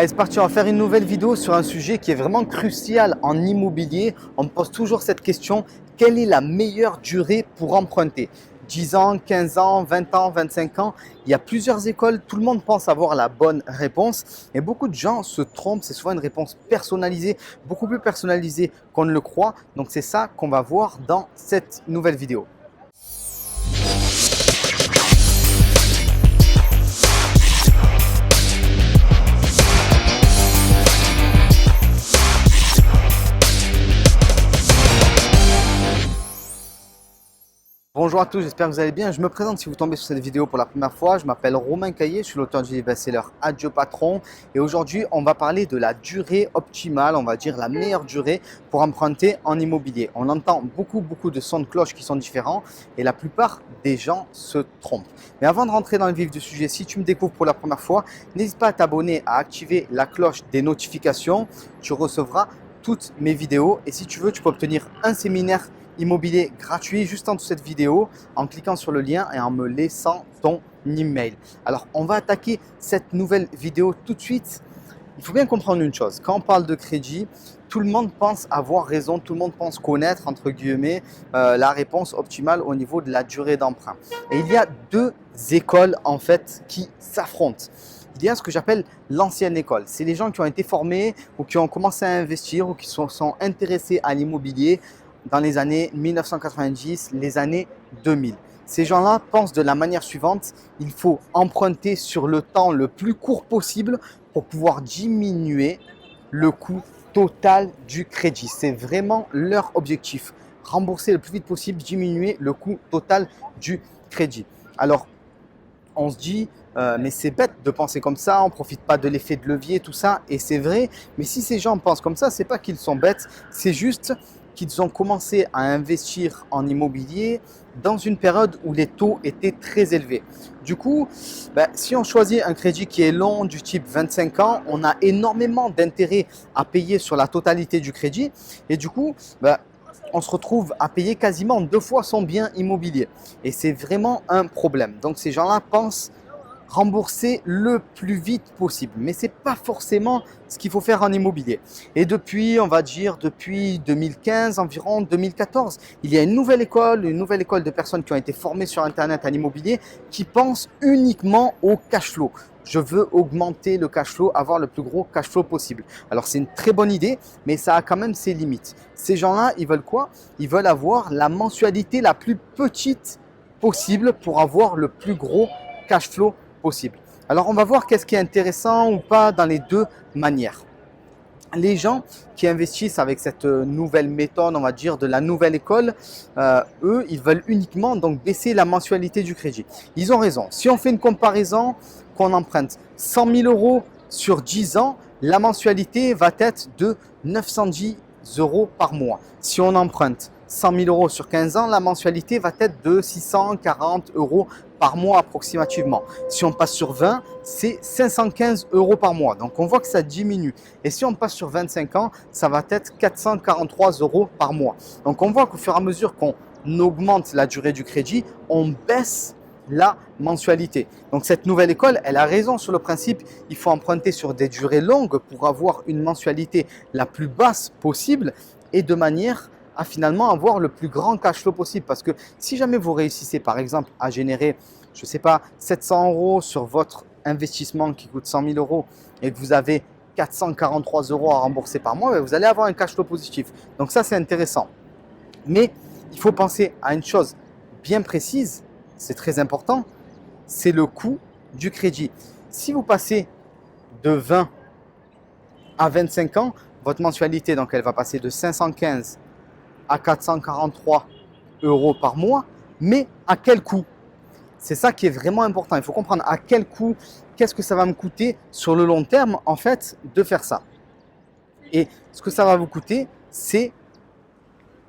Allez, c'est parti, on va faire une nouvelle vidéo sur un sujet qui est vraiment crucial en immobilier. On me pose toujours cette question, quelle est la meilleure durée pour emprunter? 10 ans, 15 ans, 20 ans, 25 ans. Il y a plusieurs écoles, tout le monde pense avoir la bonne réponse et beaucoup de gens se trompent. C'est souvent une réponse personnalisée, beaucoup plus personnalisée qu'on ne le croit. Donc c'est ça qu'on va voir dans cette nouvelle vidéo. Bonjour à tous, j'espère que vous allez bien. Je me présente si vous tombez sur cette vidéo pour la première fois. Je m'appelle Romain Caillé, je suis l'auteur du best-seller Adieu Patron. Et aujourd'hui, on va parler de la durée optimale, on va dire la meilleure durée pour emprunter en immobilier. On entend beaucoup de sons de cloche qui sont différents et la plupart des gens se trompent. Mais avant de rentrer dans le vif du sujet, si tu me découvres pour la première fois, n'hésite pas à t'abonner, à activer la cloche des notifications. Tu recevras toutes mes vidéos et si tu veux, tu peux obtenir un séminaire immobilier gratuit juste en dessous de cette vidéo en cliquant sur le lien et en me laissant ton email. Alors, on va attaquer cette nouvelle vidéo tout de suite. Il faut bien comprendre une chose. Quand on parle de crédit, tout le monde pense avoir raison, tout le monde pense connaître, entre guillemets, la réponse optimale au niveau de la durée d'emprunt. Et il y a deux écoles en fait qui s'affrontent. Il y a ce que j'appelle l'ancienne école. C'est les gens qui ont été formés ou qui ont commencé à investir ou qui sont intéressés à l'immobilier dans les années 1990, les années 2000. Ces gens-là pensent de la manière suivante, il faut emprunter sur le temps le plus court possible pour pouvoir diminuer le coût total du crédit. C'est vraiment leur objectif. Rembourser le plus vite possible, diminuer le coût total du crédit. Alors, on se dit, mais c'est bête de penser comme ça, on ne profite pas de l'effet de levier, tout ça, et c'est vrai. Mais si ces gens pensent comme ça, ce n'est pas qu'ils sont bêtes, c'est juste qu'ils ont commencé à investir en immobilier dans une période où les taux étaient très élevés. Du coup, si on choisit un crédit qui est long du type 25 ans, on a énormément d'intérêt à payer sur la totalité du crédit et du coup, on se retrouve à payer quasiment 2 fois son bien immobilier et c'est vraiment un problème. Donc ces gens-là pensent rembourser le plus vite possible. Mais ce n'est pas forcément ce qu'il faut faire en immobilier. Et depuis, on va dire, depuis 2015, environ 2014, il y a une nouvelle école de personnes qui ont été formées sur Internet à l'immobilier qui pensent uniquement au cash flow. Je veux augmenter le cash flow, avoir le plus gros cash flow possible. Alors, c'est une très bonne idée, mais ça a quand même ses limites. Ces gens-là, ils veulent quoi? Ils veulent avoir la mensualité la plus petite possible pour avoir le plus gros cash flow possible. Alors, on va voir qu'est-ce qui est intéressant ou pas dans les deux manières. Les gens qui investissent avec cette nouvelle méthode, on va dire, de la nouvelle école, eux, ils veulent uniquement donc baisser la mensualité du crédit. Ils ont raison. Si on fait une comparaison, qu'on emprunte 100 000 euros sur 10 ans, la mensualité va être de 910 euros par mois. Si on emprunte 100 000 euros sur 15 ans, la mensualité va être de 640 euros par mois approximativement. Si on passe sur 20, c'est 515 euros par mois. Donc, on voit que ça diminue. Et si on passe sur 25 ans, ça va être 443 euros par mois. Donc, on voit qu'au fur et à mesure qu'on augmente la durée du crédit, on baisse la mensualité. Donc, cette nouvelle école, elle a raison sur le principe. Il faut emprunter sur des durées longues pour avoir une mensualité la plus basse possible et de manière à finalement avoir le plus grand cash flow possible. Parce que si jamais vous réussissez par exemple à générer, je ne sais pas, 700 euros sur votre investissement qui coûte 100 000 euros et que vous avez 443 euros à rembourser par mois, vous allez avoir un cash flow positif. Donc ça, c'est intéressant. Mais il faut penser à une chose bien précise, c'est très important, c'est le coût du crédit. Si vous passez de 20 à 25 ans, votre mensualité, donc elle va passer de 515 à 443 euros par mois, mais à quel coût? C'est ça qui est vraiment important. Il faut comprendre à quel coût, qu'est-ce que ça va me coûter sur le long terme, en fait, de faire ça. Et ce que ça va vous coûter, c'est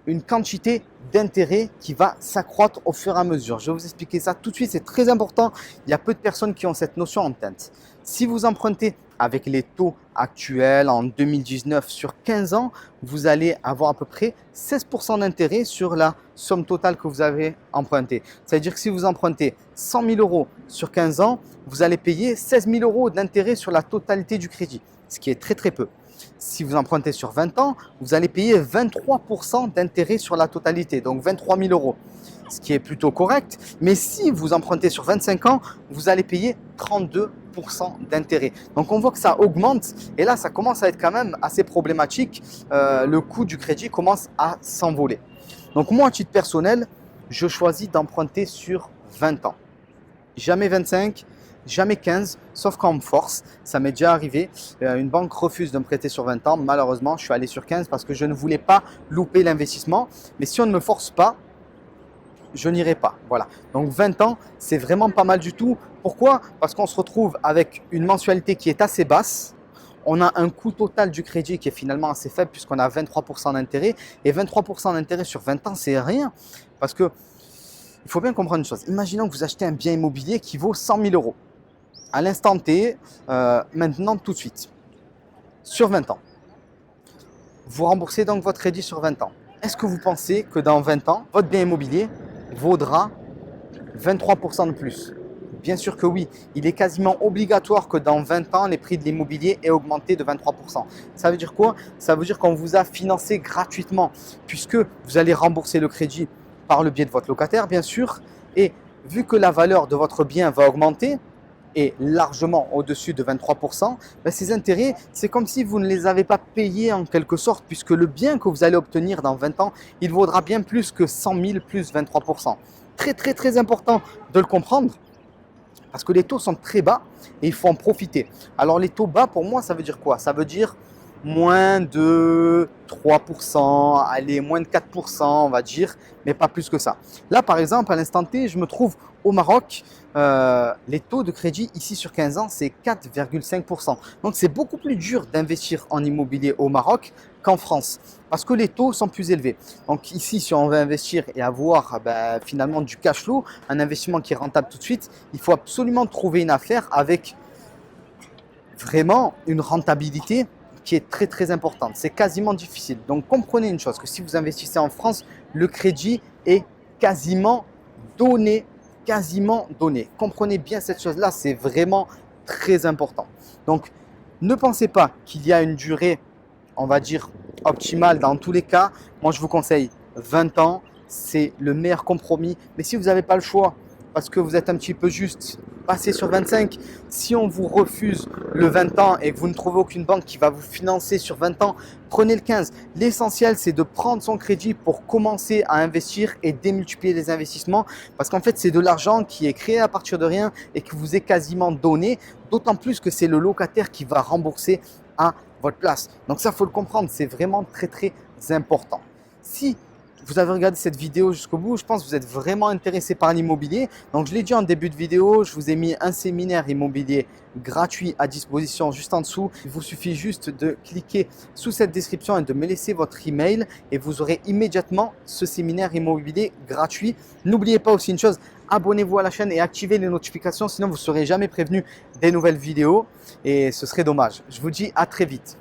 une quantité d'intérêt qui va s'accroître au fur et à mesure. Je vais vous expliquer ça tout de suite, c'est très important. Il y a peu de personnes qui ont cette notion en tête. Si vous empruntez avec les taux actuels en 2019 sur 15 ans, vous allez avoir à peu près 16% d'intérêt sur la somme totale que vous avez empruntée. C'est-à-dire que si vous empruntez 100 000 euros sur 15 ans, vous allez payer 16 000 euros d'intérêt sur la totalité du crédit. ce qui est très très peu. Si vous empruntez sur 20 ans, vous allez payer 23% d'intérêt sur la totalité, donc 23 000 euros, ce qui est plutôt correct. Mais si vous empruntez sur 25 ans, vous allez payer 32% d'intérêt. Donc on voit que ça augmente et là ça commence à être quand même assez problématique. Le coût du crédit commence à s'envoler. Donc moi, à titre personnel, je choisis d'emprunter sur 20 ans. Jamais 25, jamais 15, sauf quand on me force. Ça m'est déjà arrivé. Une banque refuse de me prêter sur 20 ans. Malheureusement, je suis allé sur 15 parce que je ne voulais pas louper l'investissement. Mais si on ne me force pas, je n'irai pas. Voilà. Donc 20 ans, c'est vraiment pas mal du tout. Pourquoi? Parce qu'on se retrouve avec une mensualité qui est assez basse. On a un coût total du crédit qui est finalement assez faible puisqu'on a 23% d'intérêt. Et 23% d'intérêt sur 20 ans, c'est rien. Parce que il faut bien comprendre une chose. Imaginons que vous achetez un bien immobilier qui vaut 100 000 euros. À l'instant T, maintenant tout de suite, sur 20 ans. Vous remboursez donc votre crédit sur 20 ans. Est-ce que vous pensez que dans 20 ans, votre bien immobilier vaudra 23% de plus? Bien sûr que oui. Il est quasiment obligatoire que dans 20 ans, les prix de l'immobilier aient augmenté de 23%. Ça veut dire quoi? Ça veut dire qu'on vous a financé gratuitement puisque vous allez rembourser le crédit par le biais de votre locataire, bien sûr. Et vu que la valeur de votre bien va augmenter et largement au-dessus de 23%, ben ces intérêts, c'est comme si vous ne les avez pas payés en quelque sorte puisque le bien que vous allez obtenir dans 20 ans, il vaudra bien plus que 100 000 plus 23%. Très, très, très important de le comprendre. Parce que les taux sont très bas et il faut en profiter. Alors les taux bas, pour moi, ça veut dire quoi? Ça veut dire moins de 3%, allez, moins de 4%, on va dire, mais pas plus que ça. Là, par exemple, à l'instant T, je me trouve au Maroc. Les taux de crédit ici sur 15 ans, c'est 4,5%. Donc, c'est beaucoup plus dur d'investir en immobilier au Maroc qu'en France parce que les taux sont plus élevés. Donc, ici, si on veut investir et avoir finalement du cash flow, un investissement qui est rentable tout de suite, il faut absolument trouver une affaire avec vraiment une rentabilité qui est très très importante. C'est quasiment difficile. Donc comprenez une chose, que si vous investissez en France, le crédit est quasiment donné. Comprenez bien cette chose-là, c'est vraiment très important. Donc ne pensez pas qu'il y a une durée, on va dire, optimale dans tous les cas. Moi je vous conseille 20 ans, c'est le meilleur compromis. Mais si vous n'avez pas le choix, parce que vous êtes un petit peu juste, passez sur 25. Si on vous refuse le 20 ans et que vous ne trouvez aucune banque qui va vous financer sur 20 ans, prenez le 15. L'essentiel, c'est de prendre son crédit pour commencer à investir et démultiplier les investissements. Parce qu'en fait, c'est de l'argent qui est créé à partir de rien et qui vous est quasiment donné. D'autant plus que c'est le locataire qui va rembourser à votre place. Donc ça, il faut le comprendre. C'est vraiment très, très important. Si vous avez regardé cette vidéo jusqu'au bout, je pense que vous êtes vraiment intéressé par l'immobilier. Donc, je l'ai dit en début de vidéo, je vous ai mis un séminaire immobilier gratuit à disposition juste en dessous. Il vous suffit juste de cliquer sous cette description et de me laisser votre email et vous aurez immédiatement ce séminaire immobilier gratuit. N'oubliez pas aussi une chose, abonnez-vous à la chaîne et activez les notifications, sinon vous ne serez jamais prévenu des nouvelles vidéos et ce serait dommage. Je vous dis à très vite.